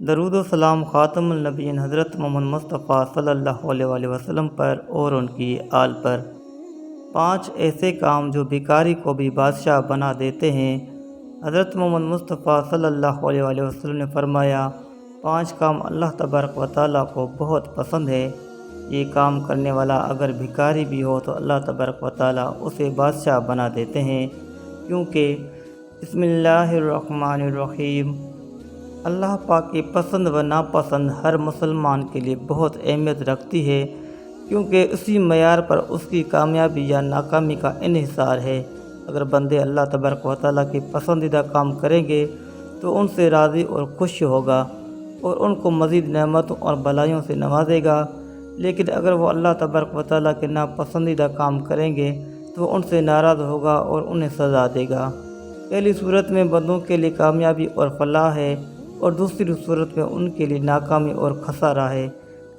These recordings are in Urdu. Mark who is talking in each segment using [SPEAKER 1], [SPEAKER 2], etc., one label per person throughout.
[SPEAKER 1] درود و سلام خاتم النبیین حضرت محمد مصطفیٰ صلی اللہ علیہ وآلہ وسلم پر اور ان کی آل پر۔ 5 ایسے کام جو بھکاری کو بھی بادشاہ بنا دیتے ہیں۔ حضرت محمد مصطفیٰ صلی اللہ علیہ وآلہ وسلم نے فرمایا، 5 کام اللہ تبارک و تعالیٰ کو بہت پسند ہے۔ یہ کام کرنے والا اگر بھکاری بھی ہو تو اللہ تبارک و تعالیٰ اسے بادشاہ بنا دیتے ہیں، کیونکہ بسم اللہ الرحمن الرحیم، اللہ پاک کی پسند و ناپسند ہر مسلمان کے لیے بہت اہمیت رکھتی ہے، کیونکہ اسی معیار پر اس کی کامیابی یا ناکامی کا انحصار ہے۔ اگر بندے اللہ تبارک و تعالیٰ کی پسندیدہ کام کریں گے تو ان سے راضی اور خوش ہوگا اور ان کو مزید نعمتوں اور بلائیوں سے نوازے گا، لیکن اگر وہ اللہ تبارک و تعالیٰ کے ناپسندیدہ کام کریں گے تو وہ ان سے ناراض ہوگا اور انہیں سزا دے گا۔ پہلی صورت میں بندوں کے لیے کامیابی اور فلاح ہے اور دوسری صورت میں ان کے لیے ناکامی اور خسارہ ہے۔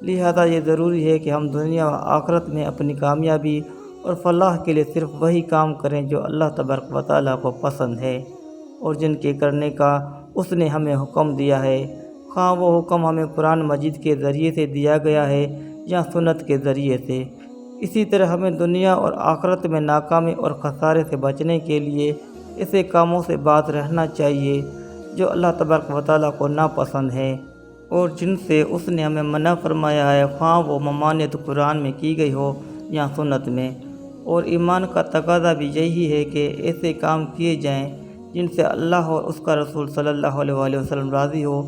[SPEAKER 1] لہذا یہ ضروری ہے کہ ہم دنیا و آخرت میں اپنی کامیابی اور فلاح کے لیے صرف وہی کام کریں جو اللہ تبارک و تعالیٰ کو پسند ہے اور جن کے کرنے کا اس نے ہمیں حکم دیا ہے، خواہ وہ حکم ہمیں قرآن مجید کے ذریعے سے دیا گیا ہے یا سنت کے ذریعے سے۔ اسی طرح ہمیں دنیا اور آخرت میں ناکامی اور خسارے سے بچنے کے لیے ایسے کاموں سے باز رہنا چاہیے جو اللہ تبارک و تعالیٰ کو ناپسند ہے اور جن سے اس نے ہمیں منع فرمایا ہے، خواہ وہ ممانعت قرآن میں کی گئی ہو یا سنت میں۔ اور ایمان کا تقاضا بھی یہی ہے کہ ایسے کام کیے جائیں جن سے اللہ اور اس کا رسول صلی اللہ علیہ وآلہ وسلم راضی ہو،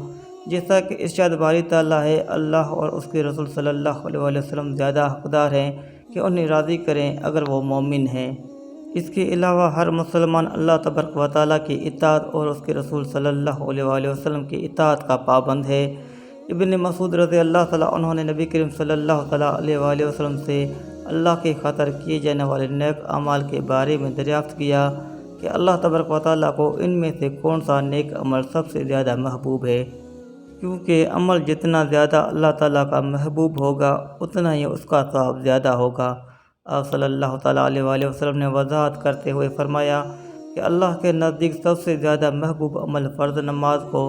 [SPEAKER 1] جیسا کہ ارشاد باری تعالیٰ ہے، اللہ اور اس کے رسول صلی اللہ علیہ وآلہ وسلم زیادہ حقدار ہیں کہ انہیں راضی کریں اگر وہ مومن ہیں۔ اس کے علاوہ ہر مسلمان اللہ تبارک و تعالیٰ کی اطاعت اور اس کے رسول صلی اللہ علیہ وآلہ وسلم کی اطاعت کا پابند ہے۔ ابن مسعود رضی اللہ تعالیٰ عنہ نے نبی کریم صلی اللہ تعالیٰ علیہ وآلہ وسلم سے اللہ کی خاطر کیے جانے والے نیک اعمال کے بارے میں دریافت کیا کہ اللہ تبارک و تعالیٰ کو ان میں سے کون سا نیک عمل سب سے زیادہ محبوب ہے، کیونکہ عمل جتنا زیادہ اللہ تعالیٰ کا محبوب ہوگا اتنا ہی اس کا ثواب زیادہ ہوگا۔ آپ صلی اللہ تعالیٰ علیہ وآلہ وسلم نے وضاحت کرتے ہوئے فرمایا کہ اللہ کے نزدیک سب سے زیادہ محبوب عمل فرض نماز کو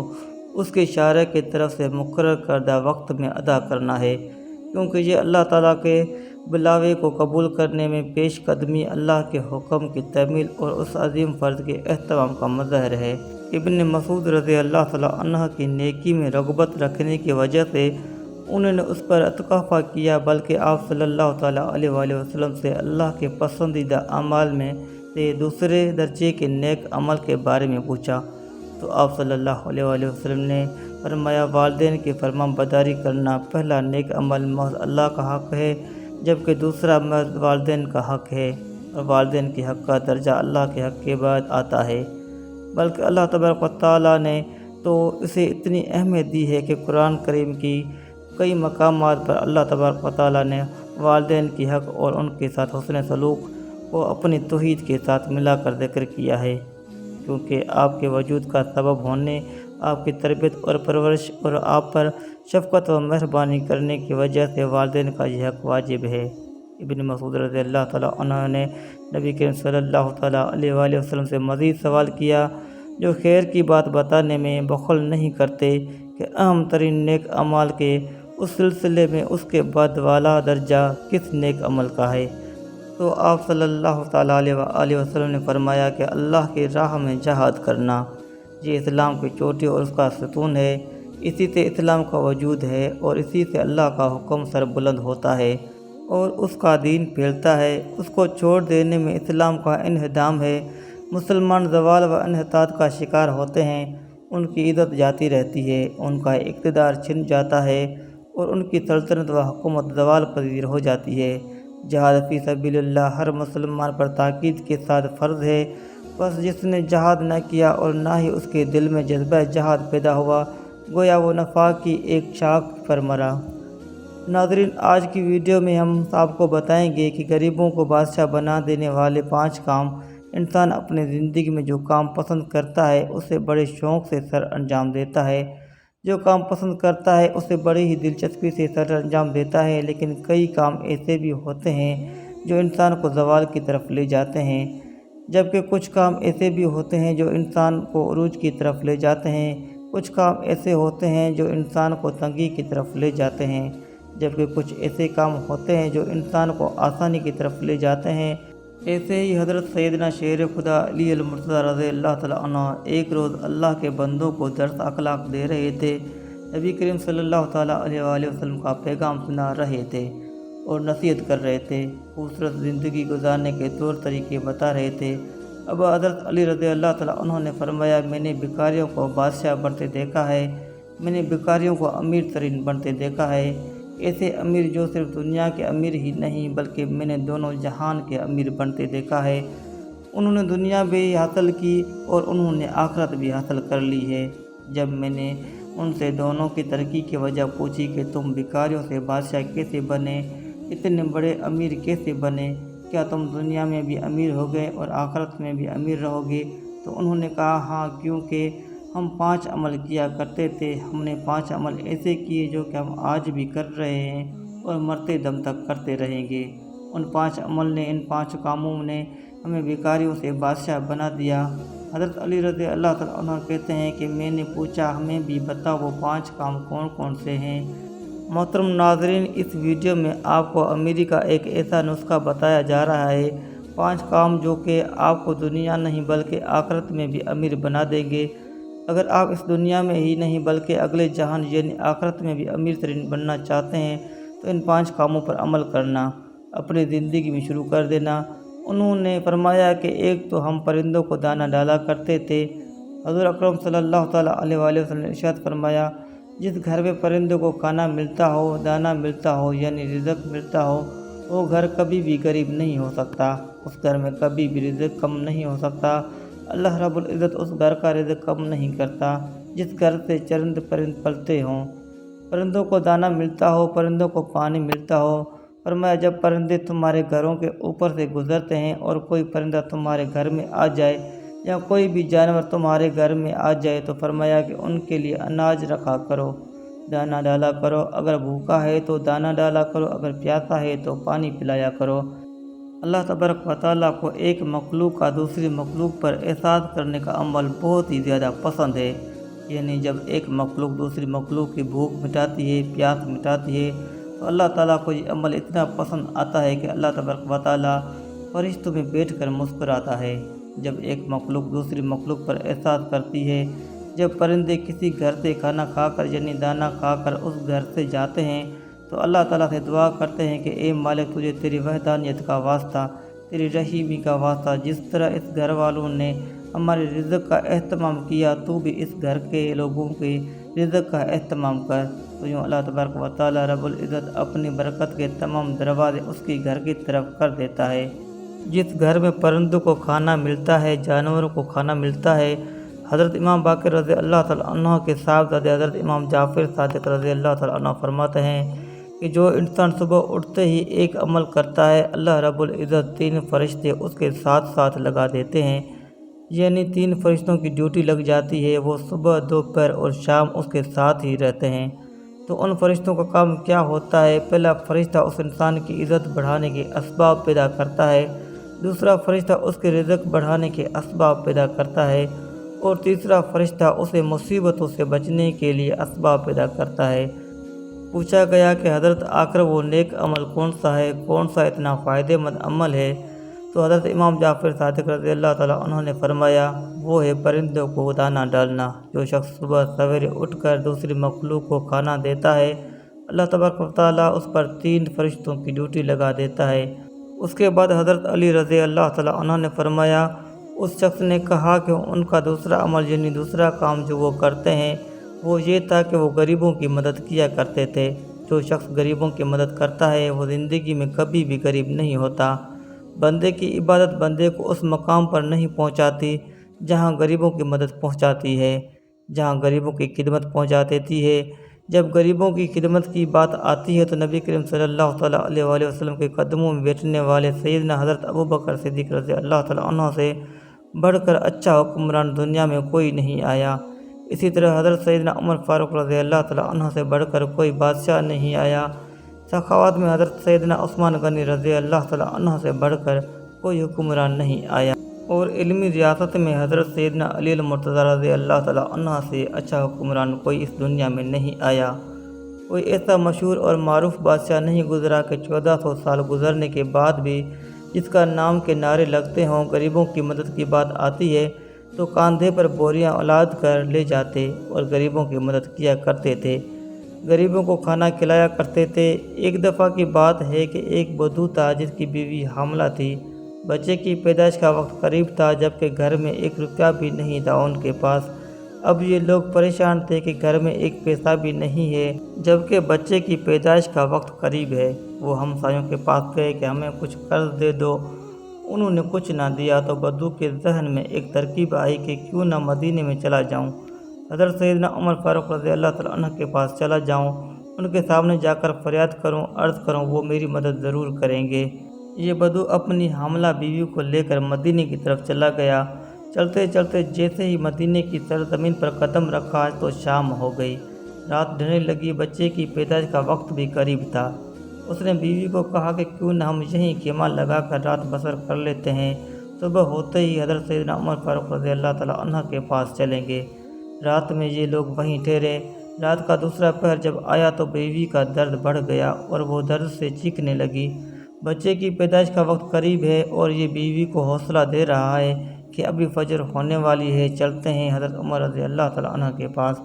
[SPEAKER 1] اس کے شارع کی طرف سے مقرر کردہ وقت میں ادا کرنا ہے، کیونکہ یہ اللہ تعالیٰ کے بلاوے کو قبول کرنے میں پیش قدمی، اللہ کے حکم کی تعمیل اور اس عظیم فرض کے اہتمام کا مظہر ہے۔ ابن مسعود رضی اللہ تعالیٰ عنہ کی نیکی میں رغبت رکھنے کی وجہ سے انہوں نے اس پر اتکافہ کیا، بلکہ آپ صلی اللہ تعالیٰ علیہ وآلہ وسلم سے اللہ کے پسندیدہ اعمال میں سے دوسرے درجے کے نیک عمل کے بارے میں پوچھا تو آپ صلی اللہ علیہ وآلہ وسلم نے فرمایا، والدین کی فرمان برداری کرنا پہلا نیک عمل محض اللہ کا حق ہے، جبکہ دوسرا محض والدین کا حق ہے، اور والدین کے حق کا درجہ اللہ کے حق کے بعد آتا ہے۔ بلکہ اللہ تبارک و تعالیٰ نے تو اسے اتنی اہمیت دی ہے کہ قرآن کریم کی کئی مقامات پر اللہ تبارک و تعالیٰ نے والدین کی حق اور ان کے ساتھ حسن سلوک کو اپنی توحید کے ساتھ ملا کر ذکر کیا ہے، کیونکہ آپ کے وجود کا سبب ہونے، آپ کی تربیت اور پرورش اور آپ پر شفقت و مہربانی کرنے کی وجہ سے والدین کا یہ حق واجب ہے۔ ابن مسعود رضی اللہ تعالیٰ عنہ نے نبی کریم صلی اللہ تعالیٰ علیہ وآلہ وسلم سے مزید سوال کیا، جو خیر کی بات بتانے میں بخل نہیں کرتے، کہ اہم ترین نیک اعمال کے اس سلسلے میں اس کے بعد والا درجہ کس نیک عمل کا ہے؟ تو آپ صلی اللہ تعالیٰ علیہ وآلہ وسلم نے فرمایا کہ اللہ کی راہ میں جہاد کرنا۔ یہ اسلام کی چوٹی اور اس کا ستون ہے، اسی سے اسلام کا وجود ہے اور اسی سے اللہ کا حکم سر بلند ہوتا ہے اور اس کا دین پھیلتا ہے۔ اس کو چھوڑ دینے میں اسلام کا انہدام ہے۔ مسلمان زوال و انحطاط کا شکار ہوتے ہیں، ان کی عزت جاتی رہتی ہے، ان کا اقتدار چھن جاتا ہے اور ان کی سلطنت و حکومت زوال پذیر ہو جاتی ہے۔ جہاد فی سبیل اللہ ہر مسلمان پر تاکید کے ساتھ فرض ہے، بس جس نے جہاد نہ کیا اور نہ ہی اس کے دل میں جذبہ جہاد پیدا ہوا، گویا وہ نفاق کی ایک شاخ پر مرا۔ ناظرین، آج کی ویڈیو میں ہم آپ کو بتائیں گے کہ غریبوں کو بادشاہ بنا دینے والے 5 کام۔ انسان اپنی زندگی میں جو کام پسند کرتا ہے اسے بڑے شوق سے سر انجام دیتا ہے، جو کام پسند کرتا ہے اسے بڑی ہی دلچسپی سے سر انجام دیتا ہے، لیکن کئی کام ایسے بھی ہوتے ہیں جو انسان کو زوال کی طرف لے جاتے ہیں، جبکہ کچھ کام ایسے بھی ہوتے ہیں جو انسان کو عروج کی طرف لے جاتے ہیں۔ کچھ کام ایسے ہوتے ہیں جو انسان کو تنگی کی طرف لے جاتے ہیں، جبکہ کچھ ایسے کام ہوتے ہیں جو انسان کو آسانی کی طرف لے جاتے ہیں۔ ایسے ہی حضرت سیدنا شیر خدا علی المرتضیٰ رضی اللہ تعالیٰ عنہ ایک روز اللہ کے بندوں کو درس اخلاق دے رہے تھے، نبی کریم صلی اللہ تعالیٰ علیہ وآلہ وسلم کا پیغام سنا رہے تھے اور نصیحت کر رہے تھے، خوبصورت زندگی گزارنے کے طور طریقے بتا رہے تھے۔ اب حضرت علی رضی اللہ تعالیٰ عنہ نے فرمایا، میں نے بھکاریوں کو بادشاہ بنتے دیکھا ہے، میں نے بھکاریوں کو امیر ترین بنتے دیکھا ہے، ایسے امیر جو صرف دنیا کے امیر ہی نہیں بلکہ میں نے دونوں جہان کے امیر بنتے دیکھا ہے۔ انہوں نے دنیا بھی حاصل کی اور انہوں نے آخرت بھی حاصل کر لی ہے۔ جب میں نے ان سے دونوں کی ترقی کی وجہ پوچھی کہ تم بھکاریوں سے بادشاہ کیسے بنے، اتنے بڑے امیر کیسے بنے، کیا تم دنیا میں بھی امیر ہو گئے اور آخرت میں بھی امیر رہو گے؟ تو انہوں نے کہا، ہاں، کیونکہ ہم 5 عمل کیا کرتے تھے، ہم نے 5 عمل ایسے کیے جو کہ ہم آج بھی کر رہے ہیں اور مرتے دم تک کرتے رہیں گے۔ ان 5 عمل نے، ان 5 کاموں نے ہمیں بھکاریوں سے بادشاہ بنا دیا۔ حضرت علی رضی اللہ تعالیٰ عنہ کہتے ہیں کہ میں نے پوچھا، ہمیں بھی بتاؤ وہ 5 کام کون کون سے ہیں۔ محترم ناظرین، اس ویڈیو میں آپ کو امیری کا ایک ایسا نسخہ بتایا جا رہا ہے، 5 کام جو کہ آپ کو دنیا نہیں بلکہ آخرت میں بھی امیر بنا دیں گے۔ اگر آپ اس دنیا میں ہی نہیں بلکہ اگلے جہان یعنی آخرت میں بھی امیر ترین بننا چاہتے ہیں تو ان 5 کاموں پر عمل کرنا، اپنی زندگی میں شروع کر دینا۔ انہوں نے فرمایا کہ ایک تو ہم پرندوں کو دانہ ڈالا کرتے تھے۔ حضور اکرم صلی اللہ تعالیٰ علیہ وآلہ وسلم نے ارشاد فرمایا، جس گھر میں پرندوں کو کھانا ملتا ہو، دانہ ملتا ہو یعنی رزق ملتا ہو، وہ گھر کبھی بھی غریب نہیں ہو سکتا، اس گھر میں کبھی بھی رزق کم نہیں ہو سکتا۔ اللہ رب العزت اس گھر کا رزق کم نہیں کرتا جس گھر سے چرند پرند پلتے ہوں، پرندوں کو دانہ ملتا ہو، پرندوں کو پانی ملتا ہو۔ فرمایا، جب پرندے تمہارے گھروں کے اوپر سے گزرتے ہیں اور کوئی پرندہ تمہارے گھر میں آ جائے یا کوئی بھی جانور تمہارے گھر میں آ جائے تو فرمایا کہ ان کے لیے اناج رکھا کرو، دانہ ڈالا کرو، اگر بھوکا ہے تو دانہ ڈالا کرو، اگر پیاسا ہے تو پانی پلایا کرو۔ اللہ تبارک و تعالیٰ کو ایک مخلوق کا دوسری مخلوق پر احسان کرنے کا عمل بہت ہی زیادہ پسند ہے، یعنی جب ایک مخلوق دوسری مخلوق کی بھوک مٹاتی ہے، پیاس مٹاتی ہے تو اللہ تعالیٰ کو یہ عمل اتنا پسند آتا ہے کہ اللہ تبارک و تعالیٰ فرشتوں میں بیٹھ کر مسکراتا ہے جب ایک مخلوق دوسری مخلوق پر احسان کرتی ہے۔ جب پرندے کسی گھر سے کھانا کھا کر یعنی دانہ کھا کر اس گھر سے جاتے ہیں تو اللہ تعالیٰ سے دعا کرتے ہیں کہ اے مالک، تجھے تیری وحدانیت کا واسطہ، تیری رحیمی کا واسطہ، جس طرح اس گھر والوں نے ہمارے رزق کا اہتمام کیا، تو بھی اس گھر کے لوگوں کے رزق کا اہتمام کر۔ تو یوں اللہ تبارک و تعالیٰ رب العزت اپنی برکت کے تمام دروازے اس کے گھر کی طرف کر دیتا ہے۔ جس گھر میں پرندوں کو کھانا ملتا ہے، جانوروں کو کھانا ملتا ہے۔ حضرت امام باقر رضی اللہ تعالیٰ عنہ کے صاحبزادے حضرت امام جعفر صادق رضی اللہ تعالیٰ عنہ فرماتے ہیں کہ جو انسان صبح اٹھتے ہی ایک عمل کرتا ہے، اللہ رب العزت 3 فرشتے اس کے ساتھ ساتھ لگا دیتے ہیں، یعنی 3 فرشتوں کی ڈیوٹی لگ جاتی ہے، وہ صبح، دوپہر اور شام اس کے ساتھ ہی رہتے ہیں۔ تو ان فرشتوں کا کام کیا ہوتا ہے؟ پہلا فرشتہ اس انسان کی عزت بڑھانے کے اسباب پیدا کرتا ہے، دوسرا فرشتہ اس کے رزق بڑھانے کے اسباب پیدا کرتا ہے اور تیسرا فرشتہ اسے مصیبتوں سے بچنے کے لیے اسباب پیدا کرتا ہے۔ پوچھا گیا کہ حضرت آخر وہ نیک عمل کون سا ہے، کون سا اتنا فائدہ مند عمل ہے؟ تو حضرت امام جعفر صادق رضی اللہ تعالیٰ عنہ نے فرمایا، وہ ہے پرندوں کو دانہ ڈالنا۔ جو شخص صبح سویرے اٹھ کر دوسری مخلوق کو کھانا دیتا ہے، اللہ تبارک و تعالیٰ اس پر 3 فرشتوں کی ڈیوٹی لگا دیتا ہے۔ اس کے بعد حضرت علی رضی اللہ تعالیٰ عنہ نے فرمایا، اس شخص نے کہا کہ ان کا دوسرا عمل یعنی دوسرا کام جو وہ کرتے ہیں وہ یہ تھا کہ وہ غریبوں کی مدد کیا کرتے تھے۔ جو شخص غریبوں کی مدد کرتا ہے وہ زندگی میں کبھی بھی غریب نہیں ہوتا۔ بندے کی عبادت بندے کو اس مقام پر نہیں پہنچاتی جہاں غریبوں کی مدد پہنچاتی ہے، جہاں غریبوں کی خدمت پہنچا دیتی ہے۔ جب غریبوں کی خدمت کی بات آتی ہے تو نبی کریم صلی اللہ تعالیٰ علیہ وآلہ وسلم کے قدموں میں بیٹھنے والے سیدنا حضرت ابوبکر صدیق رضی اللہ تعالیٰ عنہ سے بڑھ کر اچھا حکمران دنیا میں کوئی نہیں آیا۔ اسی طرح حضرت سیدنا عمر فاروق رضی اللہ تعالیٰ عنہ سے بڑھ کر کوئی بادشاہ نہیں آیا۔ سخاوت میں حضرت سیدنا عثمان غنی رضی اللہ تعالیٰ عنہ سے بڑھ کر کوئی حکمران نہیں آیا۔ اور علمی ریاست میں حضرت سیدنا علی المرتضیٰ رضی اللہ تعالیٰ عنہ سے اچھا حکمران کوئی اس دنیا میں نہیں آیا۔ کوئی ایسا مشہور اور معروف بادشاہ نہیں گزرا کہ 1400 سال گزرنے کے بعد بھی جس کا نام کے نعرے لگتے ہوں، غریبوں کی مدد کی بات آتی ہے تو کاندھے پر بوریاں لاد کر لے جاتے اور غریبوں کی مدد کیا کرتے تھے، غریبوں کو کھانا کھلایا کرتے تھے۔ ایک دفعہ کی بات ہے کہ ایک بدو تھا جس کی بیوی حاملہ تھی، بچے کی پیدائش کا وقت قریب تھا، جبکہ گھر میں 1 روپیہ بھی نہیں تھا ان کے پاس۔ اب یہ لوگ پریشان تھے کہ گھر میں 1 پیسہ بھی نہیں ہے، جبکہ بچے کی پیدائش کا وقت قریب ہے۔ وہ ہمسایوں کے پاس گئے کہ ہمیں کچھ قرض دے دو۔ انہوں نے کچھ نہ دیا تو بدو کے ذہن میں ایک ترکیب آئی کہ کیوں نہ مدینے میں چلا جاؤں، حضرت سیدنا عمر فاروق رضی اللہ تعالیٰ عنہ کے پاس چلا جاؤں، ان کے سامنے جا کر فریاد کروں، عرض کروں، وہ میری مدد ضرور کریں گے۔ یہ بدو اپنی حاملہ بیوی کو لے کر مدینے کی طرف چلا گیا۔ چلتے چلتے جیسے ہی مدینے کی سرزمین پر قدم رکھا تو شام ہو گئی، رات ڈھلنے لگی، بچے کی پیدائش کا وقت بھی قریب تھا۔ اس نے بیوی کو کہا کہ کیوں نہ ہم یہیں خیمہ لگا کر رات بسر کر لیتے ہیں، صبح ہوتے ہی حضرت سیدنا عمر فاروق رضی اللہ تعالیٰ عنہ کے پاس چلیں گے۔ رات میں یہ لوگ وہیں ٹھہرے۔ رات کا دوسرا پہر جب آیا تو بیوی کا درد بڑھ گیا اور وہ درد سے چیخنے لگی۔ بچے کی پیدائش کا وقت قریب ہے اور یہ بیوی کو حوصلہ دے رہا ہے کہ ابھی فجر ہونے والی ہے، چلتے ہیں حضرت عمر رضی اللہ تعالیٰ عنہ کے پاس،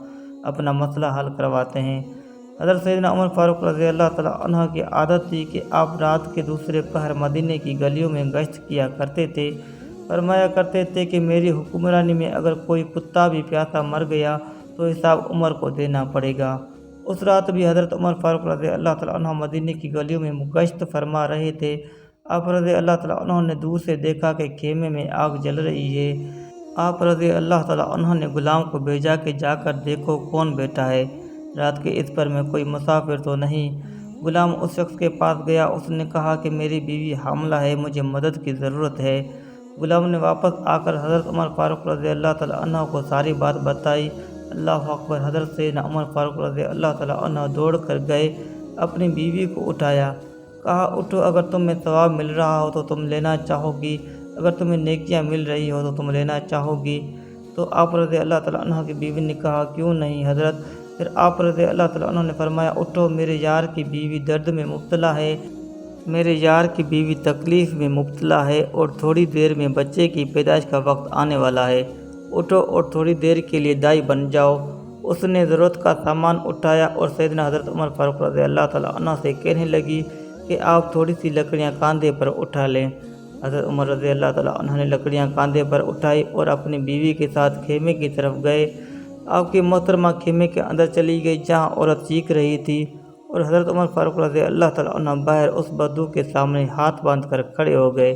[SPEAKER 1] اپنا مسئلہ حل کرواتے ہیں۔ حضرت سیدنا عمر فاروق رضی اللہ تعالیٰ عنہ کی عادت تھی کہ آپ رات کے دوسرے پہر مدینے کی گلیوں میں گشت کیا کرتے تھے۔ فرمایا کرتے تھے کہ میری حکمرانی میں اگر کوئی کتا بھی پیاسا مر گیا تو حساب عمر کو دینا پڑے گا۔ اس رات بھی حضرت عمر فاروق رضی اللہ تعالیٰ عنہ مدینے کی گلیوں میں گشت فرما رہے تھے۔ آپ رضی اللہ تعالیٰ عنہ نے دور سے دیکھا کہ خیمے میں آگ جل رہی ہے۔ آپ رضی اللہ تعالیٰ عنہ نے غلام کو بھیجا کہ جا کر دیکھو کون بیٹھا ہے، رات کے اس پر میں کوئی مسافر تو نہیں۔ غلام اس شخص کے پاس گیا، اس نے کہا کہ میری بیوی حاملہ ہے، مجھے مدد کی ضرورت ہے۔ غلام نے واپس آ کر حضرت عمر فاروق رضی اللہ تعالیٰ عنہ کو ساری بات بتائی۔ اللہ اکبر! حضرت سیدنا عمر فاروق رضی اللہ تعالیٰ عنہ دوڑ کر گئے، اپنی بیوی کو اٹھایا، کہا اٹھو، اگر تمہیں ثواب مل رہا ہو تو تم لینا چاہو گی، اگر تمہیں نیکیاں مل رہی ہو تو تم لینا چاہو گی۔ تو آپ رضی اللہ تعالیٰ عنہ کی بیوی نے کہا کیوں نہیں حضرت؟ پھر آپ رضی اللہ تعالیٰ عنہ نے فرمایا اٹھو، میرے یار کی بیوی درد میں مبتلا ہے، میرے یار کی بیوی تکلیف میں مبتلا ہے اور تھوڑی دیر میں بچے کی پیدائش کا وقت آنے والا ہے، اٹھو اور تھوڑی دیر کے لیے دائی بن جاؤ۔ اس نے ضرورت کا سامان اٹھایا اور سیدنا حضرت عمر فاروق رضی اللہ تعالیٰ عنہ سے کہنے لگی کہ آپ تھوڑی سی لکڑیاں کاندھے پر اٹھا لیں۔ حضرت عمر رضی اللہ تعالیٰ عنہ نے لکڑیاں کاندھے پر اٹھائی اور اپنی بیوی کے ساتھ خیمے کی طرف گئے۔ آپ کی محترمہ خیمے کے اندر چلی گئی جہاں عورت چیخ رہی تھی، اور حضرت عمر فاروق رضی اللہ تعالیٰ عنہ باہر اس بدو کے سامنے ہاتھ باندھ کر کھڑے ہو گئے۔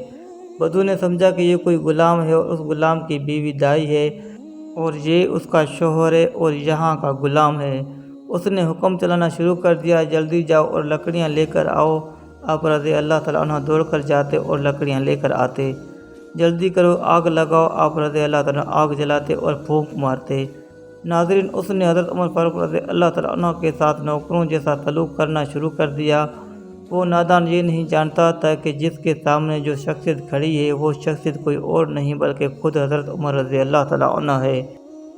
[SPEAKER 1] بدو نے سمجھا کہ یہ کوئی غلام ہے اور اس غلام کی بیوی دائی ہے اور یہ اس کا شوہر ہے اور یہاں کا غلام ہے۔ اس نے حکم چلانا شروع کر دیا، جلدی جاؤ اور لکڑیاں لے کر آؤ۔ آپ رضی اللہ تعالیٰ عنہ دوڑ کر جاتے اور لکڑیاں لے کر آتے۔ جلدی کرو، آگ لگاؤ، آپ رضی اللہ تعالیٰ عنہ آگ جلاتے اور پھونک مارتے۔ ناظرین، اس نے حضرت عمر فاروق رضی اللہ تعالیٰ عنہ کے ساتھ نوکروں جیسا سلوک کرنا شروع کر دیا۔ وہ نادان یہ نہیں جانتا تھا کہ جس کے سامنے جو شخصیت کھڑی ہے وہ شخصیت کوئی اور نہیں بلکہ خود حضرت عمر رضی اللہ تعالیٰ عنہ ہے۔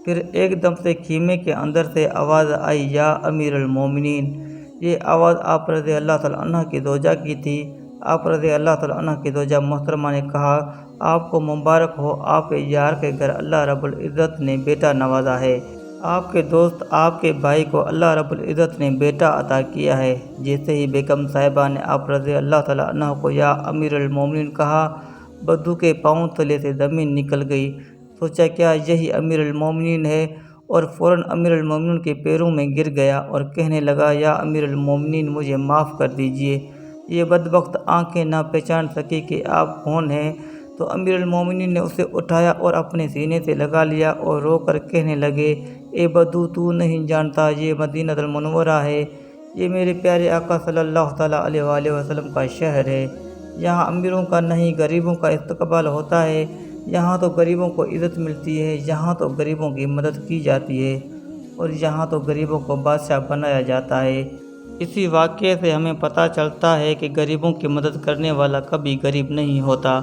[SPEAKER 1] پھر ایک دم سے خیمے کے اندر سے آواز آئی، یا امیر المومنین! یہ آواز آپ رضی اللہ تعالیٰ عنہ کی زوجہ کی تھی۔ آپ رضی اللہ تعالیٰ عنہ کی زوجہ محترمہ نے کہا، آپ کو مبارک ہو، آپ کے یار کے گھر اللہ رب العزت نے بیٹا نوازا ہے، آپ کے دوست آپ کے بھائی کو اللہ رب العزت نے بیٹا عطا کیا ہے۔ جیسے ہی بیگم صاحبہ نے آپ رضی اللہ تعالیٰ عنہ کو یا امیر المومنین کہا، بدو کے پاؤں تلے سے زمین نکل گئی۔ سوچا کیا یہی امیر المومنین ہے، اور فوراً امیر المومنین کے پیروں میں گر گیا اور کہنے لگا، یا امیر المومنین مجھے معاف کر دیجئے۔ یہ بدبخت آنکھیں نہ پہچان سکی کہ آپ کون ہیں، تو امیر المومنین نے اسے اٹھایا اور اپنے سینے سے لگا لیا اور رو کر کہنے لگے، اے بدو، تو نہیں جانتا یہ مدینہ المنورہ ہے، یہ میرے پیارے آقا صلی اللہ تعالیٰ علیہ وآلہ وسلم کا شہر ہے، یہاں امیروں کا نہیں غریبوں کا استقبال ہوتا ہے، یہاں تو غریبوں کو عزت ملتی ہے، یہاں تو غریبوں کی مدد کی جاتی ہے، اور یہاں تو غریبوں کو بادشاہ بنایا جاتا ہے۔ اسی واقعے سے ہمیں پتہ چلتا ہے کہ غریبوں کی مدد کرنے والا کبھی غریب نہیں ہوتا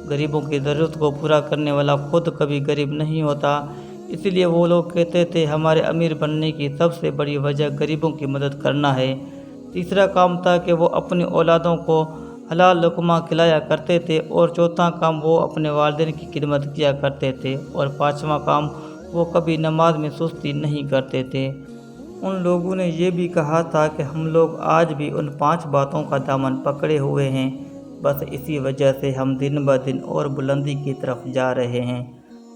[SPEAKER 1] غریبوں کی ضرورت کو پورا کرنے والا خود کبھی غریب نہیں ہوتا، اسی لیے وہ لوگ کہتے تھے ہمارے امیر بننے کی سب سے بڑی وجہ غریبوں کی مدد کرنا ہے۔ تیسرا کام تھا کہ وہ اپنی اولادوں کو حلال لقمہ کھلایا کرتے تھے، اور چوتھا کام وہ اپنے والدین کی خدمت کیا کرتے تھے، اور پانچواں کام وہ کبھی نماز میں سستی نہیں کرتے تھے۔ ان لوگوں نے یہ بھی کہا تھا کہ ہم لوگ آج بھی ان 5 باتوں کا دامن پکڑے ہوئے ہیں، بس اسی وجہ سے ہم دن بدن اور بلندی کی طرف جا رہے ہیں۔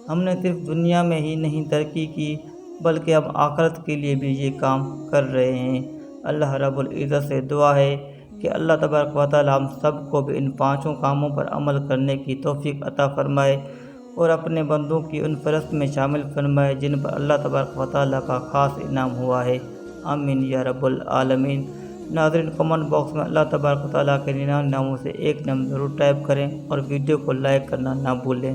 [SPEAKER 1] ہم نے صرف دنیا میں ہی نہیں ترقی کی، بلکہ اب آخرت کے لیے بھی یہ کام کر رہے ہیں۔ اللہ رب العزت سے دعا ہے کہ اللہ تبارک و تعالی ہم سب کو بھی ان 5 کاموں پر عمل کرنے کی توفیق عطا فرمائے، اور اپنے بندوں کی ان فہرست میں شامل فرمائے جن پر اللہ تبارک و تعالی کا خاص انعام ہوا ہے۔ آمین یا رب العالمین۔ ناظرین، کمنٹ باکس میں اللہ تبارک و تعالی کے 99 ناموں سے ایک نام ضرور ٹائپ کریں، اور ویڈیو کو لائک کرنا نہ بھولیں۔